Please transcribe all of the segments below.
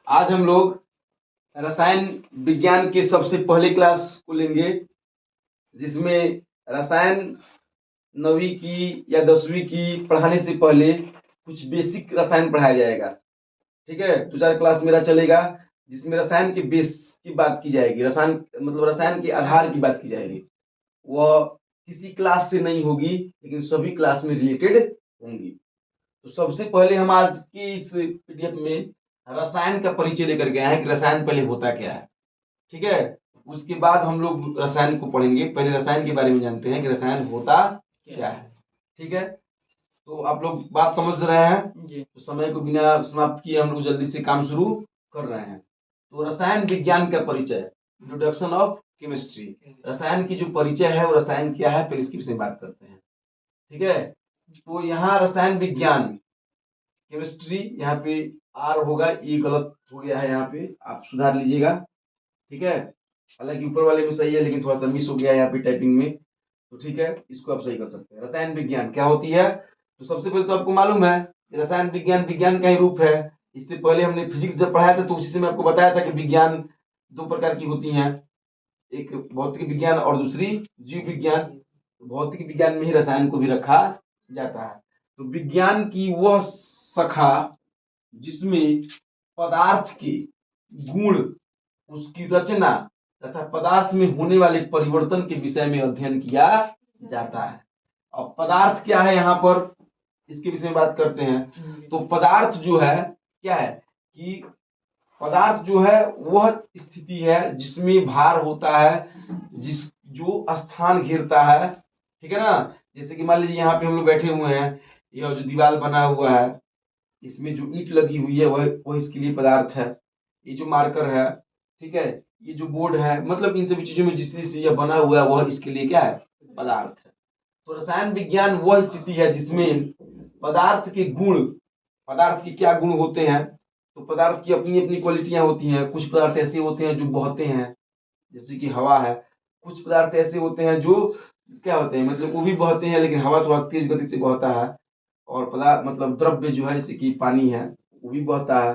आज हम लोग रसायन विज्ञान के सबसे पहले क्लास को लेंगे, जिसमें रसायन 9वीं की या 10वीं की पढ़ाने से पहले कुछ बेसिक रसायन पढ़ाया जाएगा। ठीक है, 2-4 क्लास मेरा चलेगा जिसमें रसायन के बेस की बात की जाएगी, रसायन मतलब रसायन के आधार की बात की जाएगी। वह किसी क्लास से नहीं होगी, लेकिन सभी क्लास में रिलेटेड होंगी। तो सबसे पहले हम आज की इस पीडीएफ में रसायन का परिचय लेकर के आए हैं कि रसायन पहले होता क्या है। ठीक है, उसके बाद हम लोग रसायन को पढ़ेंगे। पहले रसायन के बारे में जानते हैं कि रसायन होता क्या है। ठीक है, तो आप लोग बात समझ रहे हैं जी। तो समय को बिना समाप्त किए हम लोग जल्दी से काम शुरू कर रहे हैं। तो रसायन विज्ञान का परिचय, इंट्रोडक्शन ऑफ केमिस्ट्री। रसायन की जो परिचय है वो रसायन क्या है, पहले इसके विषय में बात करते हैं। ठीक है, तो यहाँ रसायन विज्ञान केमिस्ट्री, यहाँ पे आर होगा, ये गलत हो गया है, यहाँ पे आप सुधार लीजिएगा। ठीक है, हालांकि ऊपर वाले में सही है लेकिन थोड़ा सा मिस हो गया है यहाँ पे टाइपिंग में, तो ठीक है, इसको आप सही कर सकते हैं। रसायन विज्ञान क्या होती है, तो सबसे पहले तो आपको मालूम है कि रसायन विज्ञान विज्ञान का ही रूप है। इससे पहले हमने फिजिक्स जब पढ़ाया था तो उसी से मैं आपको बताया था कि विज्ञान 2 प्रकार की होती हैं, एक भौतिक विज्ञान और दूसरी जीव विज्ञान। भौतिक विज्ञान में ही रसायन को भी रखा जाता है। तो विज्ञान की वह शाखा जिसमें पदार्थ के गुण, उसकी रचना तथा पदार्थ में होने वाले परिवर्तन के विषय में अध्ययन किया जाता है। अब पदार्थ क्या है, यहाँ पर इसके विषय में बात करते हैं। तो पदार्थ जो है क्या है कि पदार्थ जो है वह स्थिति है जिसमें भार होता है, जिस जो स्थान घेरता है। ठीक है ना, जैसे कि मान लीजिए यहाँ पे हम लोग बैठे हुए हैं, यह जो दीवार बना हुआ है, इसमें जो ईंट लगी हुई है वह इसके लिए पदार्थ है। ये जो मार्कर है, ठीक है, ये जो बोर्ड है, मतलब इन सभी चीजों में जिससे यह बना हुआ है वह इसके लिए क्या है, पदार्थ है। तो रसायन विज्ञान वह स्थिति है जिसमें पदार्थ के गुण, पदार्थ के क्या गुण होते हैं, तो पदार्थ की अपनी अपनी क्वालिटियां होती हैं। कुछ पदार्थ ऐसे होते हैं जो बहते हैं, जैसे कि हवा है। कुछ पदार्थ ऐसे होते हैं जो क्या होते हैं, मतलब वो भी बहते हैं लेकिन हवा थोड़ा तेज गति से बहता है। और पदार्थ मतलब द्रव्य जो है जैसे कि पानी है वो भी बहता है,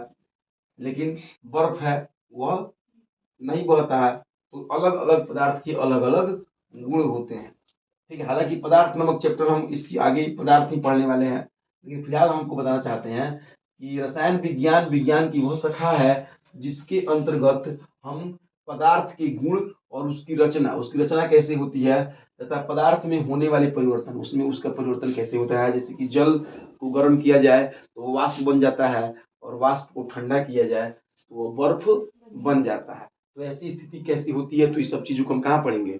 लेकिन बर्फ है वह नहीं बहता है। तो अलग अलग पदार्थ के अलग अलग गुण होते हैं। ठीक है, हालांकि पदार्थ नामक चैप्टर हम इसकी आगे पदार्थ ही पढ़ने वाले हैं, लेकिन फिलहाल हम आपको बताना चाहते हैं कि रसायन विज्ञान विज्ञान की वह शाखा है जिसके अंतर्गत हम पदार्थ के गुण और उसकी रचना कैसे होती है तथा पदार्थ में होने वाले परिवर्तन, उसमें उसका परिवर्तन कैसे होता है। जैसे कि जल को गर्म किया जाए तो वो वाष्प बन जाता है, और वाष्प को ठंडा किया जाए तो वो बर्फ बन जाता है। तो ऐसी स्थिति कैसी होती है, तो इस सब चीजों को हम कहाँ पढ़ेंगे,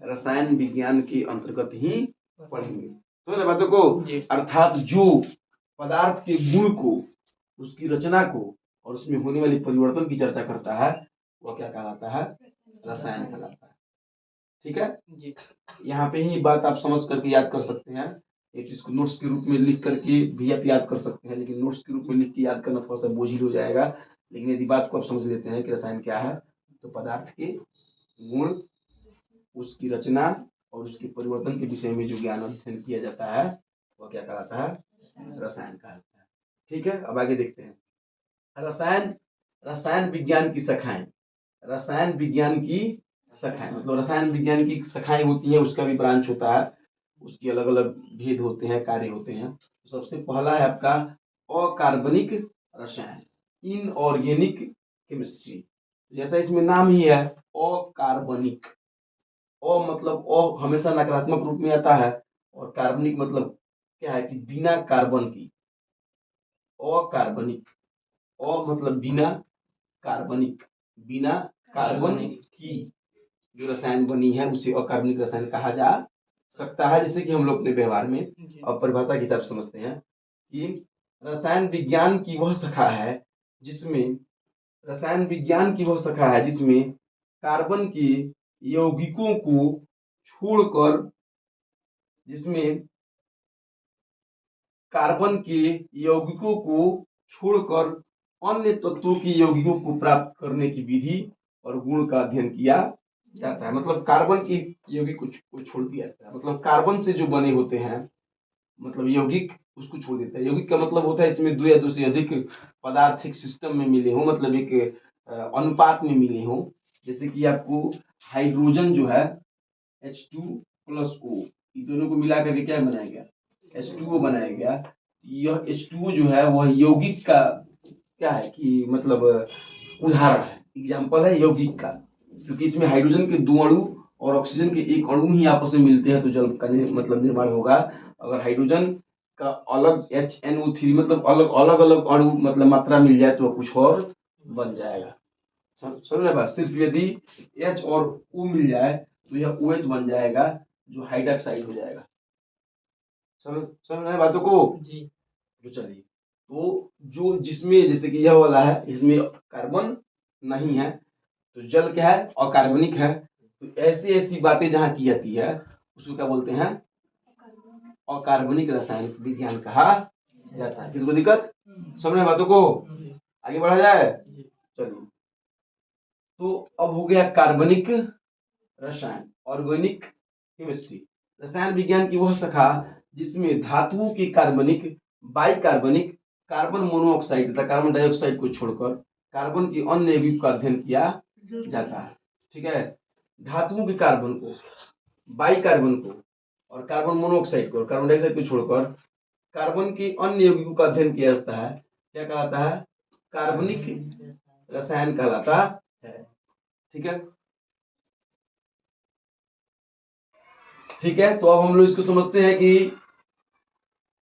रसायन विज्ञान के अंतर्गत ही पढ़ेंगे। तो मेरे बातों को, अर्थात जो पदार्थ के गुण को, उसकी रचना को और उसमें होने वाले परिवर्तन की चर्चा करता है वह क्या कहलाता है, रसायन कहलाता है। ठीक है जी, यहाँ पे ही बात आप समझ करके याद कर सकते हैं। एक चीज को नोट्स के रूप में लिख करके भी आप याद कर सकते हैं, लेकिन नोट्स के रूप में लिख के याद करना थोड़ा सा बोझिल हो जाएगा। लेकिन यदि बात को आप समझ लेते हैं कि रसायन क्या है, तो पदार्थ के गुण, उसकी रचना और उसके परिवर्तन के विषय में जो ज्ञान अध्ययन किया जाता है वह क्या कहलाता है, रसायन कहलाता है। ठीक है, अब आगे देखते हैं। रसायन, रसायन विज्ञान की शाखाएं, रसायन विज्ञान की शाखाएं मतलब रसायन विज्ञान की शाखाएं होती है, उसका भी ब्रांच होता है, उसकी अलग अलग भेद होते हैं, कार्य होते हैं। तो सबसे पहला है आपका अकार्बनिक रसायन, इनऑर्गेनिक केमिस्ट्री। जैसा इसमें नाम ही है अकार्बनिक, अ मतलब अ हमेशा नकारात्मक रूप में आता है, और कार्बनिक मतलब क्या है कि बिना कार्बन की, अकार्बनिक, अ मतलब बिना, कार्बनिक बिना कार्बन की जो रसायन बनी है उसे अकार्बनिक रसायन कहा जा सकता है। जैसे कि हम लोग अपने व्यवहार में अब परिभाषा के हिसाब से समझते हैं कि रसायन विज्ञान की वह शाखा है जिसमें, रसायन विज्ञान की वह शाखा है जिसमें कार्बन के यौगिकों को छोड़कर, जिसमें कार्बन के यौगिकों को छोड़कर अन्य तत्वों के यौगिकों को प्राप्त करने की विधि और गुण का अध्ययन किया जाता है। मतलब कार्बन के यौगिक को छोड़ दिया जाता है, मतलब कार्बन से जो बने होते हैं, मतलब यौगिक उसको छोड़ देता है। यौगिक का मतलब होता है इसमें दो या दो से अधिक पदार्थ एक सिस्टम में मिले हों, मतलब एक अनुपात में मिले हों। जैसे कि आपको हाइड्रोजन जो है H2+O, ये दोनों को मिला करके क्या बनाया गया, H2O बनाया गया। यह H2O जो है वह यौगिक का क्या है कि मतलब उदाहरण है, एग्जाम्पल है यौगिक का। क्योंकि इसमें हाइड्रोजन के दो अणु और ऑक्सीजन के एक अणु ही आपस में मिलते हैं तो जल का मतलब निर्माण होगा। अगर हाइड्रोजन का अलग HNO3 मतलब अलग अलग अलग अणु मतलब मात्रा मिल जाए तो कुछ और बन जाएगा। समझ रहे बात? सिर्फ यदि H और O मिल जाए तो यह OH बन जाएगा जो हाइड्रोक्साइड हो जाएगा। समझ रहे बातों को जी? तो चलिए, तो जो जिसमें जैसे कि यह वाला है इसमें कार्बन नहीं है तो जल क्या है, अकार्बनिक है। तो ऐसी ऐसी बातें जहां की जाती है उसको क्या बोलते हैं, अकार्बनिक रसायन विज्ञान कहा जाता है। किसको दिक्कत, समझ रहे बातों को? आगे बढ़ा जाए, चलिए। तो अब हो गया कार्बनिक रसायन, ऑर्गेनिक केमिस्ट्री। रसायन विज्ञान की वह शाखा जिसमें धातुओं के कार्बनिक, बाइकार्बनिक, कार्बन मोनोऑक्साइड तथा कार्बन डाइऑक्साइड को छोड़कर कार्बन के अन्य यौगिक का अध्ययन किया जाता है। ठीक है, धातुओं के कार्बन को, बाइकार्बन को और कार्बन मोनोऑक्साइड को और कार्बन डाइऑक्साइड को छोड़कर कार्बन के अन्य यौगिकों का अध्ययन किया जाता है। क्या कहलाता है, कार्बनिक रसायन कहलाता है। ठीक है, ठीक है। तो अब हम लोग इसको समझते हैं कि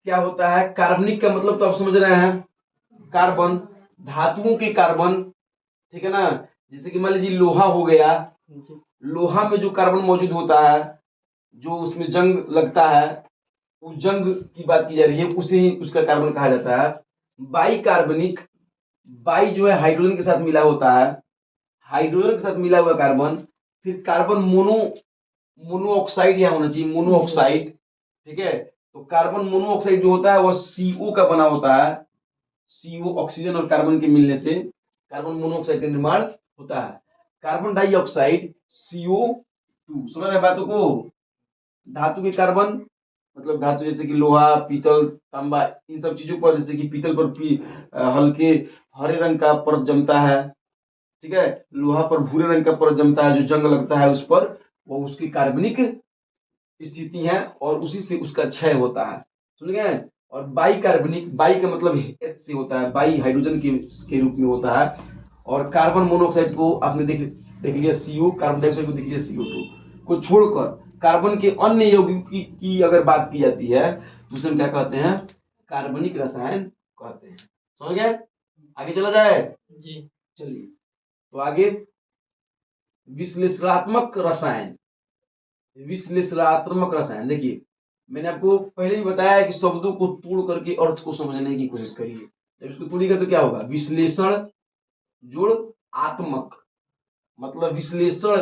क्या होता है। कार्बनिक का मतलब तो आप समझ रहे हैं, कार्बन, धातुओं के कार्बन, ठीक है ना। जैसे कि मान लीजिए लोहा हो गया, लोहा में जो कार्बन मौजूद होता है, जो उसमें जंग लगता है, उस जंग की बात की जा रही है, उसे ही उसका कार्बन कहा जाता है। बाई कार्बनिक, बाई जो है हाइड्रोजन के साथ मिला होता है, हाइड्रोजन के साथ मिला हुआ कार्बन। फिर कार्बन मोनोऑक्साइड यहाँ होना चाहिए, मोनोऑक्साइड। ठीक है, तो कार्बन मोनोऑक्साइड जो होता है वह CO का बना होता है। CO ऑक्सीजन और कार्बन के मिलने से कार्बन मोनोऑक्साइड का निर्माण होता है। कार्बन डाइऑक्साइड CO2, समझ रहे बातों को। धातु के कार्बन मतलब धातु जैसे कि लोहा, पीतल, तांबा, इन सब चीजों पर, जैसे कि पीतल पर हल्के हरे रंग का परत जमता है। ठीक है, लोहा पर भूरे रंग का परत जमता है, जो जंग लगता है उस पर, वो उसकी कार्बनिक स्थिति है और उसी से उसका क्षय होता है। समझ गए। और बाई कार्बनिक, बाई का मतलब H से होता है, बाई हाइड्रोजन के रूप में होता है। और कार्बन मोनोऑक्साइड को आपने देख लिया CO, कार्बन डाइऑक्साइड को देख लिया CO2 को छोड़कर कार्बन के अन्य यौगिक की अगर बात की जाती है तो उसे हम क्या कहते हैं, कार्बनिक रसायन कहते हैं। समझ गए, आगे चला जाए जी। चलिए, तो आगे विश्लेषणात्मक रसायन। विश्लेषणात्मक रसायन, देखिए मैंने आपको पहले भी बताया कि शब्दों को तोड़ करके अर्थ को समझने की कोशिश करिए। जब इसको तोड़िएगा तो क्या होगा, विश्लेषण जोड़ आत्मक, मतलब विश्लेषण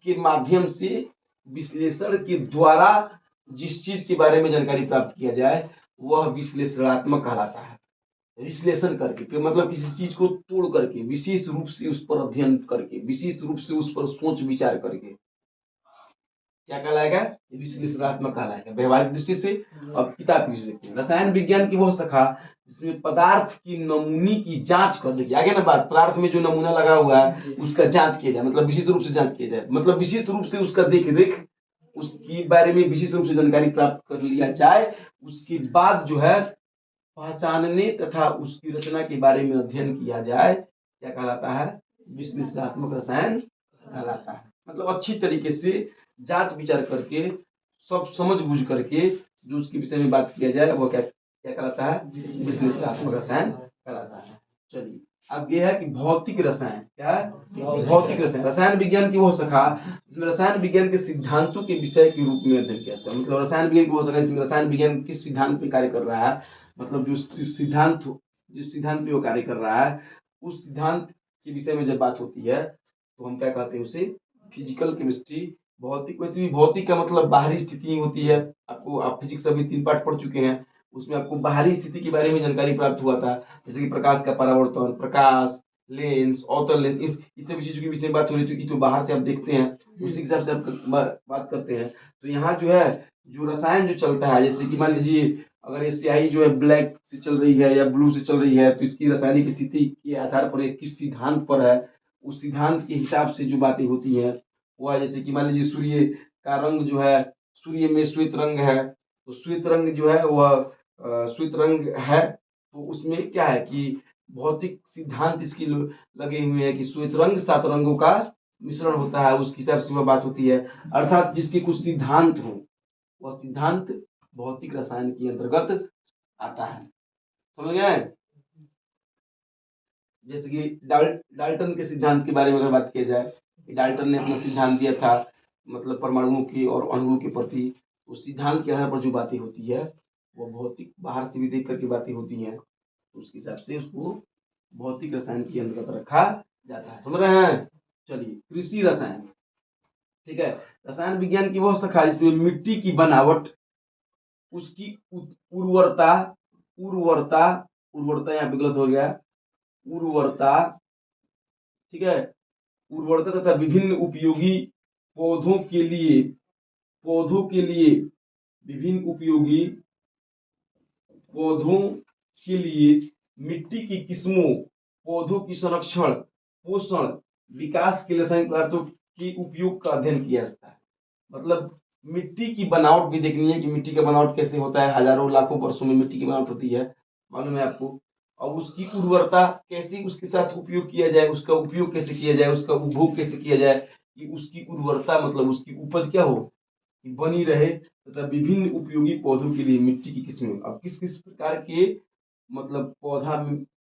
के माध्यम से, विश्लेषण के द्वारा जिस चीज के बारे में जानकारी प्राप्त किया जाए वह विश्लेषणात्मक कहलाता है। विश्लेषण करके मतलब किसी चीज को तोड़ करके, विशेष रूप से उस पर अध्ययन करके, विशेष रूप से उस पर सोच विचार करके क्या कहलाएगा, विश्लेषणात्मक कहलाएगा व्यवहारिक दृष्टि से। अब किताब की दृष्टि से रसायन विज्ञान की वह शाखा जिसमें पदार्थ की नमूने की जांच कर, देखिए आगे ना बात, पदार्थ में जो नमूना लगा हुआ है उसका जांच किया जाए, मतलब विशेष रूप से जांच किया जाए, मतलब विशेष रूप से उसका देख रेख, उसके बारे में विशेष रूप से जानकारी प्राप्त कर लिया जाए। उसके बाद जो है पहचानने तथा उसकी रचना के बारे में अध्ययन किया जाए, क्या कहलाता है, विश्लेषणात्मक रसायन कहलाता है। मतलब अच्छी तरीके से जांच विचार करके, सब समझ बूझ करके जो उसके विषय में बात किया जाए वो क्या क्या कहलाता है, विश्लेषणात्मक रसायन कहलाता है। चलिए, अब यह है कि भौतिक रसायन, क्या है, भौतिक रसायन। रसायन विज्ञान की वो शाखा जिसमें रसायन विज्ञान के सिद्धांतों के विषय के रूप में अध्ययन किया जाता है। मतलब रसायन विज्ञान की वो शाखा जिसमें रसायन विज्ञान किस सिद्धांत पे कार्य कर रहा है, मतलब जो सिद्धांत, जिस सिद्धांत पे वो कार्य कर रहा है उस सिद्धांत के विषय में जब बात होती है तो हम क्या कहते हैं उसे, फिजिकल केमिस्ट्री। भौतिक, वैसे भी भौतिक का मतलब बाहरी स्थिति होती है। आपको, आप फिजिक्स अभी 3 पाठ पढ़ चुके हैं, उसमें आपको बाहरी स्थिति के बारे में जानकारी प्राप्त हुआ था, जैसे कि प्रकाश का परावर्तन, प्रकाश, लेंस, अवतल लेंस, इस सभी चीजों के विषय में बात हो रही थी। तो बाहर से आप देखते हैं उसी हिसाब से आप बात करते हैं। तो यहाँ जो है जो रसायन जो चलता है, जैसे कि मान लीजिए अगर ये स्याही जो है ब्लैक से चल रही है या ब्लू से चल रही है, तो इसकी रासायनिक स्थिति के आधार पर ये किस सिद्धांत पर है, उस सिद्धांत के हिसाब से जो बातें होती हैं वो है। जैसे कि मान लीजिए सूर्य का रंग जो है, सूर्य में श्वेत रंग है, तो श्वेत रंग जो है वह श्वेत रंग है, तो उसमें क्या है कि भौतिक सिद्धांत इसकी लगे हुए हैं कि श्वेत रंग 7 रंगों का मिश्रण होता है, उसके हिसाब से वह बात होती है। अर्थात जिसके कुछ सिद्धांत हो, वह सिद्धांत भौतिक रसायन के अंतर्गत आता है। समझ गए? जैसे कि डाल्टन के सिद्धांत के बारे में अगर बात किया जाए, डाल्टन ने अपना सिद्धांत दिया था, मतलब परमाणुओं की और अणुओं के प्रति, उस सिद्धांत के आधार पर जो बातें होती है वो भौतिक बाहर से भी देख करके बातें होती हैं, उसके हिसाब से उसको भौतिक रसायन के अंतर्गत रखा जाता है। समझ रहे हैं? चलिए, कृषि रसायन, ठीक है। रसायन विज्ञान की वह शाखा जिसमें मिट्टी की बनावट, उसकी उर्वरता, उर्वरता उर्वरता यहाँ पे गलत हो गया, उर्वरता, ठीक है, उर्वरता तथा विभिन्न उपयोगी पौधों के लिए, पौधों के लिए विभिन्न उपयोगी पौधों के लिए मिट्टी की किस्मों, पौधों की संरक्षण, पोषण, विकास के लिए रासायनिक पदार्थों के उपयोग का अध्ययन किया जाता है। मतलब मिट्टी की बनावट भी देखनी है कि मिट्टी का बनावट कैसे होता है, हजारों लाखों वर्षों में मिट्टी की बनावट होती है, मालूम है आपको। और उसकी उर्वरता कैसे उसके साथ उपयोग किया जाए, उसका उपयोग कैसे किया जाए, उसका उपभोग कैसे किया जाए कि उसकी उर्वरता मतलब उसकी उपज क्या हो, कि बनी रहे, तथा विभिन्न उपयोगी पौधों के लिए मिट्टी की किस्में। अब किस किस प्रकार के मतलब पौधा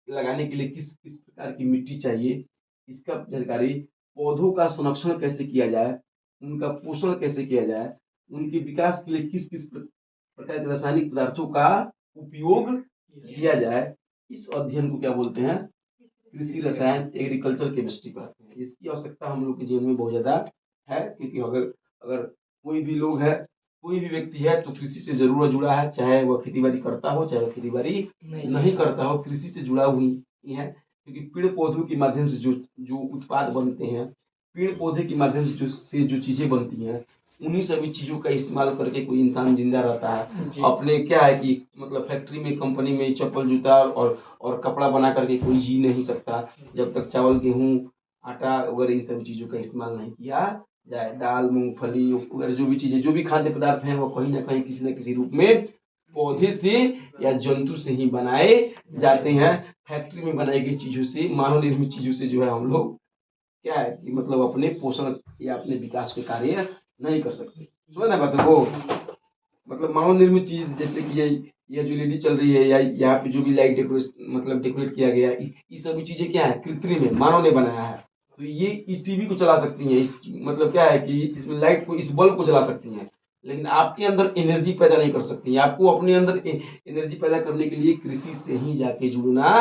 लगाने के लिए किस किस प्रकार की मिट्टी चाहिए, इसका जानकारी, पौधों का संरक्षण कैसे किया जाए, उनका पोषण कैसे किया जाए, उनके विकास के लिए किस किस प्रकार के रासायनिक पदार्थों का उपयोग किया जाए, इस अध्ययन को क्या बोलते हैं? कृषि रसायन, एग्रीकल्चर केमिस्ट्री कहते हैं। इसकी आवश्यकता हम लोग के जीवन में बहुत ज्यादा है, क्योंकि अगर अगर कोई भी लोग है, कोई भी व्यक्ति है तो कृषि से जरूर जुड़ा है, चाहे वह खेती बाड़ी करता हो चाहे वह खेती बाड़ी नहीं करता हो, कृषि से जुड़ा हुई है। क्योंकि पेड़ पौधों के माध्यम से जो जो उत्पाद बनते हैं, पेड़ पौधे के माध्यम से जो चीजें बनती हैं, उन्हीं सभी चीजों का इस्तेमाल करके कोई इंसान जिंदा रहता है। अपने क्या है कि मतलब फैक्ट्री में, कंपनी में चप्पल जूता और कपड़ा बना करके कोई जी नहीं सकता जब तक चावल गेहूं आटा वगैरह इन सभी चीजों का इस्तेमाल नहीं किया जाए। दाल मूंगफली वगैरह जो भी चीजें, जो भी खाद्य पदार्थ हैं, वो कहीं ना कहीं किसी न किसी रूप में पौधे से या जंतु से ही बनाए जाते हैं। फैक्ट्री में बनाई गई चीजों से, मानव निर्मित चीजों से जो है हम लोग क्या है कि मतलब अपने पोषण या अपने विकास के कार्य नहीं कर सकते। समझ ना बातों को? मतलब मानव निर्मित चीज जैसे कि ये जो एलईडी चल रही है या यहाँ पे जो भी लाइट डेकोरेट मतलब डेकोरेट किया गया, ये सभी चीजें क्या है, कृत्रिम है, मानव ने बनाया है। तो ये टीवी को चला सकती है, इस मतलब क्या है कि इसमें लाइट को, इस बल्ब को जला सकती है, लेकिन आपके अंदर एनर्जी पैदा नहीं कर सकती। आपको अपने अंदर एनर्जी पैदा करने के लिए कृषि से ही जाके जुड़ना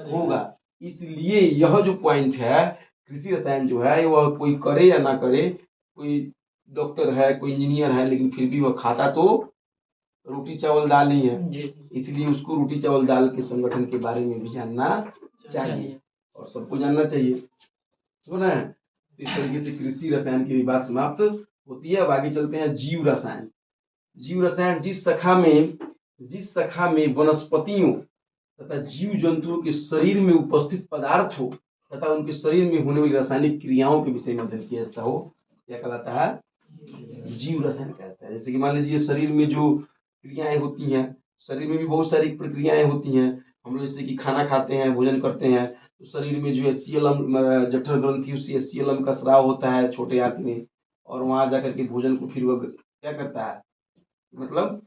होगा। इसलिए यह जो पॉइंट है, कृषि रसायन जो है, वह कोई करे या ना करे, कोई डॉक्टर है, कोई इंजीनियर है, लेकिन फिर भी वह खाता तो रोटी चावल दाल ही है, इसलिए उसको रोटी चावल दाल के संगठन के बारे में भी जानना चाहिए और सबको जानना चाहिए। सुना है? इस तरीके से कृषि रसायन की बात समाप्त होती है। अब आगे चलते हैं जीव रसायन। जीव रसायन जिस शाखा में वनस्पतियों तथा जीव जंतुओं के शरीर में उपस्थित पदार्थ हो तथा उनके शरीर में होने वाली रासायनिक क्रियाओं के विषय में अध्ययन किया जाता हो, क्या कहलाता है? जीव रसायन कहता है। जैसे कि मान लीजिए शरीर में जो क्रियाएं होती हैं, शरीर में भी बहुत सारी प्रक्रियाएं होती हैं। हम लोग जैसे कि खाना खाते हैं, भोजन करते हैं, तो शरीर में जो है सीएलएम, जठर ग्रंथि, उससे सीएलएम का स्राव होता है छोटे आंत में, और वहां जाकर के भोजन को फिर वह क्या करता है, मतलब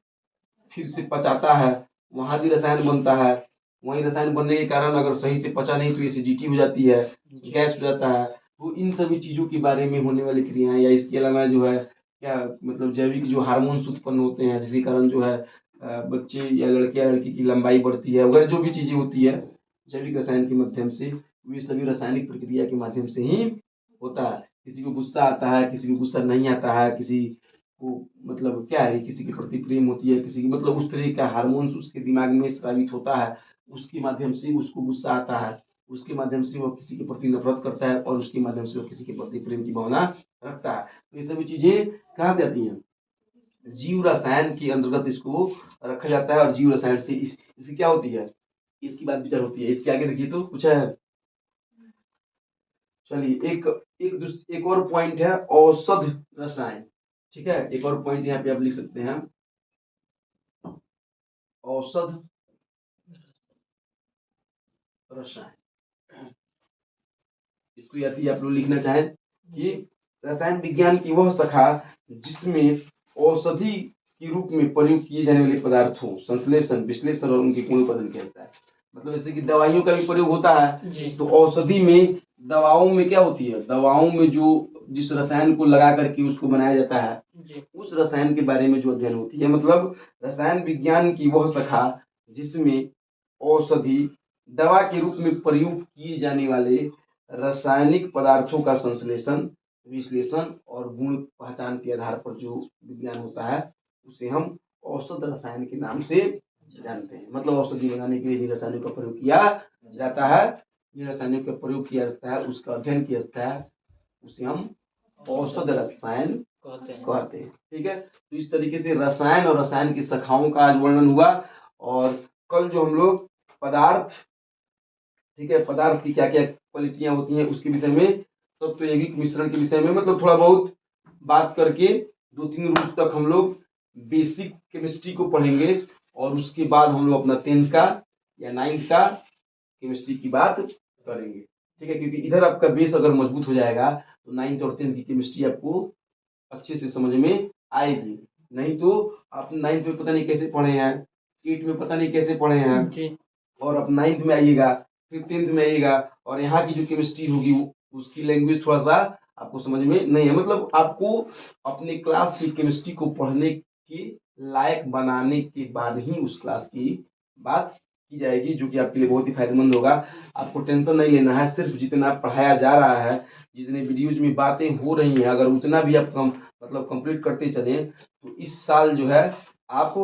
फिर से पचाता है, वहां भी रसायन बनता है। वही रसायन बनने के कारण अगर सही से पचा नहीं तो एसिडिटी हो जाती है, गैस हो जाता है। तो इन सभी चीजों के बारे में होने वाली क्रियाएं, या इसके अलावा जो है क्या मतलब जैविक जो हार्मोन्स उत्पन्न होते हैं, जिसके कारण जो है बच्चे या लड़के या लड़की की लंबाई बढ़ती है, वगैरह जो भी चीजें होती है जैविक रसायन के माध्यम से, वे सभी रासायनिक प्रक्रिया के माध्यम से ही होता है। किसी को गुस्सा आता है, किसी को गुस्सा नहीं आता है, किसी को मतलब क्या है, किसी के प्रति प्रेम होती है, किसी की मतलब उस तरह का हार्मोन्स उसके दिमाग में स्रावित होता है, उसके माध्यम से उसको गुस्सा आता है, उसके माध्यम से वो किसी के प्रति नफरत करता है, और उसके माध्यम से वो किसी के प्रति प्रेम की भावना रखता है। तो ये सभी चीजें कहाँ से आती हैं? जीव रसायन के अंतर्गत इसको रखा जाता है। और जीव रसायन से इसकी क्या होती है, इसकी बात विचार होती है। इसके आगे देखिए तो कुछ है। चलिए एक और पॉइंट है औषध रसायन। ठीक है, एक और पॉइंट यहाँ पे आप लिख सकते हैं, औषध रसायन। इसको यदि आप लोग लिखना चाहें कि रसायन विज्ञान की वह शाखा जिसमें औषधि के रूप में प्रयोग किए जाने वाले पदार्थों संश्लेषण, विश्लेषण और उनके गुण उत्पादन किया जाता है। मतलब जैसे कि दवाइयों का भी प्रयोग होता है, तो औषधि में दवाओं में क्या होती है, दवाओं में जो जिस रसायन को लगा करके उसको बनाया जाता है, उस रसायन के बारे में जो अध्ययन होती है। मतलब रसायन विज्ञान की वह शाखा जिसमें औषधि दवा के रूप में प्रयोग किए जाने वाले रासायनिक पदार्थों का संश्लेषण, विश्लेषण और गुण पहचान के आधार पर जो विज्ञान होता है उसे हम औषध रसायन के नाम से जानते हैं। मतलब औषधि बनाने के लिए जिन रसायनों का प्रयोग किया जाता है, जिन रसायनों का प्रयोग किया जाता है उसका अध्ययन किया जाता है, उसे हम औषध रसायन कहते हैं। ठीक है, तो इस तरीके से रसायन और रसायन की शाखाओं का आज वर्णन हुआ। और कल जो हम लोग पदार्थ, ठीक है, पदार्थ की क्या क्या क्वालिटियां होती हैं उसके विषय में, तत्व यौगिक मिश्रण के विषय में मतलब थोड़ा बहुत बात करके 2-3 रोज तक हम लोग बेसिक केमिस्ट्री को पढ़ेंगे। और उसके बाद हम लोग अपना 10th का या 9th का केमिस्ट्री की बात करेंगे। ठीक है, क्योंकि इधर आपका बेस अगर मजबूत हो जाएगा तो 9th और 10th की केमिस्ट्री आपको अच्छे से समझ में आएगी। नहीं तो आप 9th में पता नहीं कैसे पढ़े हैं, 8th में पता नहीं कैसे पढ़े हैं, और अब 9th में आइएगा, फिर 10th में आइएगा और यहाँ की जो केमिस्ट्री होगी उसकी लैंग्वेज थोड़ा सा आपको समझ में नहीं है। मतलब आपको अपने क्लास की केमिस्ट्री को पढ़ने के लायक बनाने के बाद ही उस क्लास की बात की जाएगी, जो कि आपके लिए बहुत ही फायदेमंद होगा। आपको टेंशन नहीं लेना है, सिर्फ जितना पढ़ाया जा रहा है, जितने वीडियोज में बातें हो रही हैं, अगर उतना भी आप मतलब कंप्लीट करते चले तो इस साल जो है आप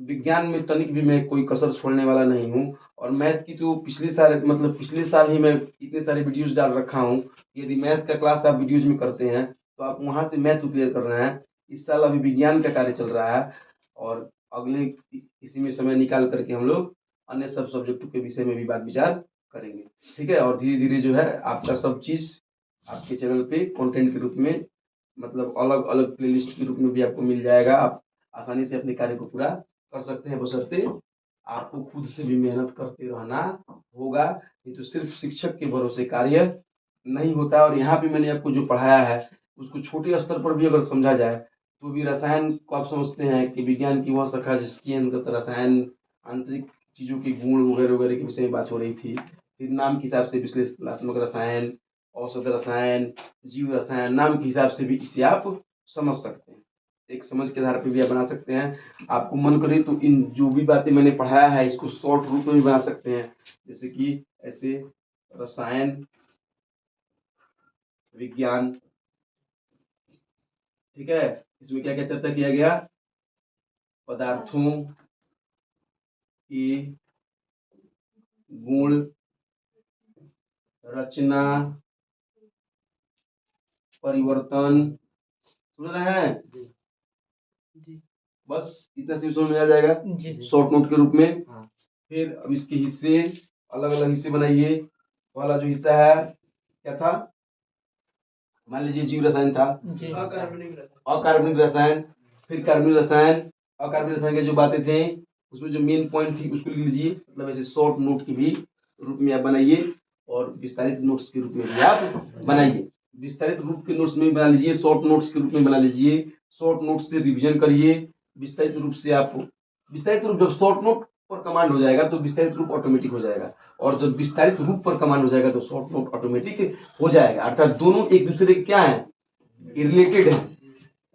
विज्ञान में तनिक भी मैं कोई कसर छोड़ने वाला नहीं हूँ। और मैथ की तो पिछले साल ही मैं इतने सारे वीडियोज डाल रखा हूँ। यदि मैथ का क्लास आप वीडियोज में करते हैं तो आप वहाँ से मैथ क्लियर कर रहे हैं। इस साल अभी विज्ञान का कार्य चल रहा है और अगले इसी में समय निकाल करके हम लोग अन्य सब सब्जेक्टों के विषय में भी बात विचार करेंगे। ठीक है, और धीरे धीरे जो है आपका सब चीज़ आपके चैनल पे कंटेंट के रूप में, मतलब अलग अलग प्लेलिस्ट के रूप में भी आपको मिल जाएगा। आप आसानी से अपने कार्य को पूरा कर सकते हैं, बशर्ते आपको खुद से भी मेहनत करते रहना होगा। ये तो सिर्फ शिक्षक के भरोसे कार्य नहीं होता। और यहाँ पे मैंने आपको जो पढ़ाया है उसको छोटे स्तर पर भी अगर समझा जाए तो भी रसायन को आप समझते हैं कि विज्ञान की वह शाखा जिसकी अंतर्गत रसायन, आंतरिक चीज़ों के गुण वगैरह वगैरह के विषय में बात हो रही थी। फिर नाम के हिसाब से विश्लेषणात्मक रसायन, औषध रसायन, जीव रसायन, नाम के हिसाब से भी इसे आप समझ सकते हैं। एक समझ के आधार पर भी आप बना सकते हैं। आपको मन करे तो इन जो भी बातें मैंने पढ़ाया है इसको शॉर्ट रूप में भी बना सकते हैं, जैसे कि ऐसे रसायन विज्ञान। ठीक है, इसमें क्या क्या चर्चा किया गया, पदार्थों की गुण, रचना, परिवर्तन, समझ रहे हैं जी। बस इतना सिर्फ समझ में आ जाएगा शॉर्ट नोट के रूप में। फिर अब इसके हिस्से, अलग अलग हिस्से बनाइए। पहला जो हिस्सा है क्या था, मान लीजिए जीव रसायन था, अकार्बनिक रसायन, फिर कार्बनिक रसायन। अकार्बनिक रसायन की जो बातें थे उसमें जो मेन पॉइंट थी उसको लिख लीजिए। मतलब ऐसे शॉर्ट नोट के भी रूप में आप बनाइए और विस्तारित नोट्स के रूप में भी आप बनाइए। विस्तारित रूप के नोट्स में बना लीजिए, शॉर्ट नोट्स के रूप में बना लीजिए। शॉर्ट नोट्स से रिवीजन करिए। विस्तारित रूप से आप जब शॉर्ट नोट पर कमांड हो जाएगा तो विस्तारित रूप ऑटोमेटिक हो जाएगा, और जब विस्तारित रूप पर कमांड हो जाएगा तो शॉर्ट नोट ऑटोमेटिक हो जाएगा। अर्थात दोनों एक दूसरे के क्या है, रिलेटेड है,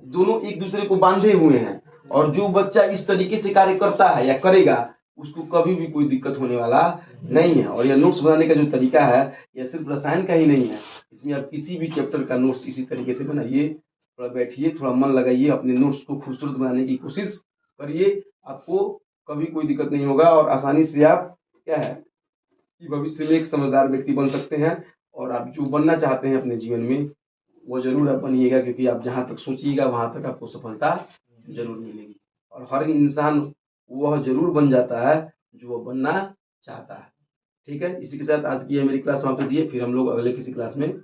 दोनों एक दूसरे को बांधे हुए हैं। और जो बच्चा इस तरीके से कार्य करता है या करेगा उसको कभी भी कोई दिक्कत होने वाला नहीं है। और यह नोट्स बनाने का जो तरीका है यह सिर्फ रसायन का ही नहीं है, इसमें आप किसी भी चैप्टर का नोट्स इसी तरीके से बनाइए। थोड़ा बैठिए, थोड़ा मन लगाइए, अपने नोट्स को खूबसूरत बनाने की कोशिश करिए, आपको कभी कोई दिक्कत नहीं होगा और आसानी से आप क्या है कि भविष्य में एक समझदार व्यक्ति बन सकते हैं। और आप जो बनना चाहते हैं अपने जीवन में वो जरूर आप बनिएगा, क्योंकि आप जहाँ तक सोचिएगा वहाँ तक आपको सफलता जरूर मिलेगी। और हर इंसान वह जरूर बन जाता है जो वो बनना चाहता है। ठीक है, इसी के साथ आज की ये मेरी क्लास समाप्त होती है। फिर हम लोग अगले किसी क्लास में